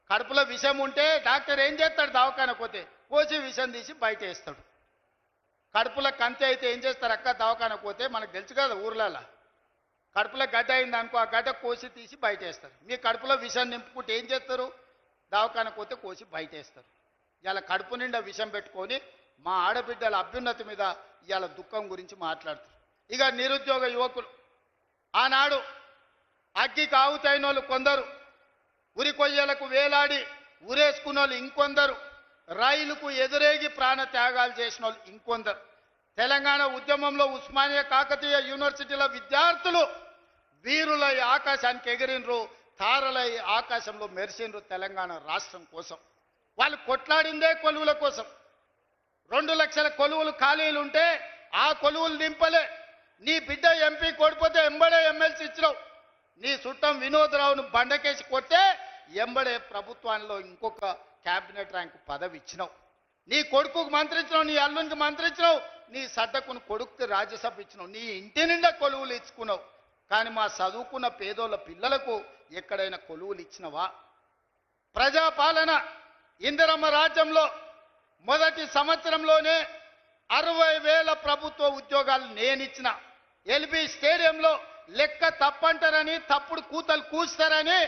కడుపులో విషం ఉంటే డాక్టర్ ఏం చేస్తాడు? దవాఖానకు పోతే కోసి విషం తీసి బయట వేస్తాడు. కడుపులో కంతి అయితే ఏం చేస్తారు అక్క? దవాఖానకు పోతే మనకు తెలుసు కదా ఊర్లలో, కడుపులో గడ్డ అయింది అనుకో, ఆ గడ్డ కోసి తీసి బయట వేస్తారు. మీ కడుపులో విషం నింపుకుంటే ఏం చేస్తారు? దవాఖానకు పోతే కోసి బయట వేస్తారు. ఇలా కడుపు నిండా విషం పెట్టుకొని మా ఆడబిడ్డల అభ్యున్నతి మీద ఇవాళ దుఃఖం గురించి మాట్లాడుతారు. ఇక నిరుద్యోగ యువకులు, ఆనాడు అగ్గికి ఆవుతైన వాళ్ళు కొందరు, ఉరి కొయ్యలకు వేలాడి ఉరేసుకున్న వాళ్ళు ఇంకొందరు, రైలుకు ఎదురేగి ప్రాణ త్యాగాలు చేసిన వాళ్ళు ఇంకొందరు. తెలంగాణ ఉద్యమంలో ఉస్మానియా కాకతీయ యూనివర్సిటీల విద్యార్థులు వీరులై ఆకాశానికి ఎగిరినరు, తారలై ఆకాశంలో మెరిసినరు తెలంగాణ రాష్ట్రం కోసం. వాళ్ళు కొట్లాడిందే కొలువుల కోసం. 2 లక్షల కొలువులు ఖాళీలు ఉంటే ఆ కొలువులు నింపలే. నీ బిడ్డ ఎంపీ కొడిపోతే ఎంబడే ఎమ్మెల్సీ ఇచ్చినావు. నీ చుట్టం వినోదరావును బండకేసి కొట్టే ఎంబడే ప్రభుత్వంలో ఇంకొక క్యాబినెట్ ర్యాంకు పదవి ఇచ్చినావు. నీ కొడుకుకు మంత్రి ఇచ్చినావు, నీ అల్లునికి మంత్రి ఇచ్చినావు, నీ సడ్డకును కొడుకుకి రాజ్యసభ ఇచ్చినావు, నీ ఇంటి నిండా కొలువులు ఇచ్చుకున్నావు. కానీ మా చదువుకున్న పేదోళ్ళ పిల్లలకు ఎక్కడైనా కొలువులు ఇచ్చినవా? ప్రజాపాలన ఇందిరమ్మ రాజ్యంలో మొదటి సంవత్సరంలోనే 60,000 ప్రభుత్వ ఉద్యోగాలు నేనిచ్చిన. ఎల్బీ స్టేడియంలో లెక్క తప్పంటారని, తప్పుడు కూతలు కూస్తారని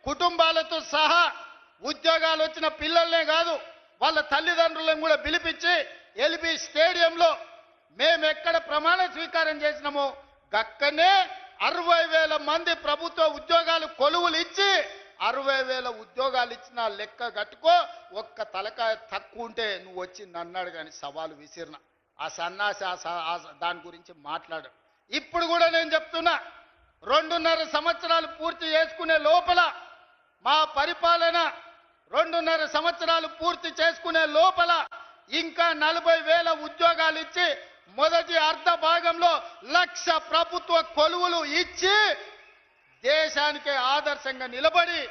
కుటుంబాలతో సహా ఉద్యోగాలు వచ్చిన పిల్లల్నే కాదు వాళ్ళ తల్లిదండ్రులను కూడా పిలిపించి ఎల్బీ స్టేడియంలో మేము ఎక్కడ ప్రమాణ స్వీకారం చేసినామో గక్కనే 60,000 మంది ప్రభుత్వ ఉద్యోగాలు కొలువులు ఇచ్చి 60,000 ఉద్యోగాలు ఇచ్చిన లెక్క కట్టుకో. ఒక్క తలకాయ తక్కువ ఉంటే నువ్వు వచ్చి నన్నాడు కానీ సవాలు విసిరిన ఆ సన్నాసి దాని గురించి మాట్లాడు. ఇప్పుడు కూడా నేను చెప్తున్నా, 2.5 సంవత్సరాలు పూర్తి చేసుకునే లోపల మా పరిపాలన 2.5 సంవత్సరాలు పూర్తి చేసుకునే లోపల ఇంకా 40,000 ఉద్యోగాలు ఇచ్చి మొదటి అర్ధ భాగంలో 1,00,000 ప్రభుత్వ కొలువులు ఇచ్చి దేశానికే ఆదర్శంగా నిలబడి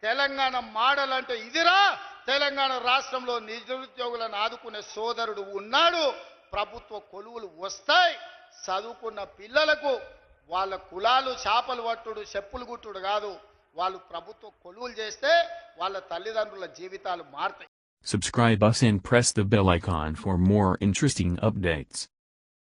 తెలంగాణ మోడల్ అంటే ఇదిరా, తెలంగాణ రాష్ట్రంలో నిరుద్యోగులను ఆదుకునే సోదరుడు ఉన్నాడు, ప్రభుత్వ కొలువులు వస్తాయి, చదువుకున్న పిల్లలకు వాళ్ళ కులాలు చేపలు పట్టుడు చెప్పులు గుట్టుడు కాదు, వాళ్ళు ప్రభుత్వ కొలువులు చేస్తే వాళ్ళ తల్లిదండ్రుల జీవితాలు మారుతాయి. Subscribe us and press the bell icon for more interesting updates.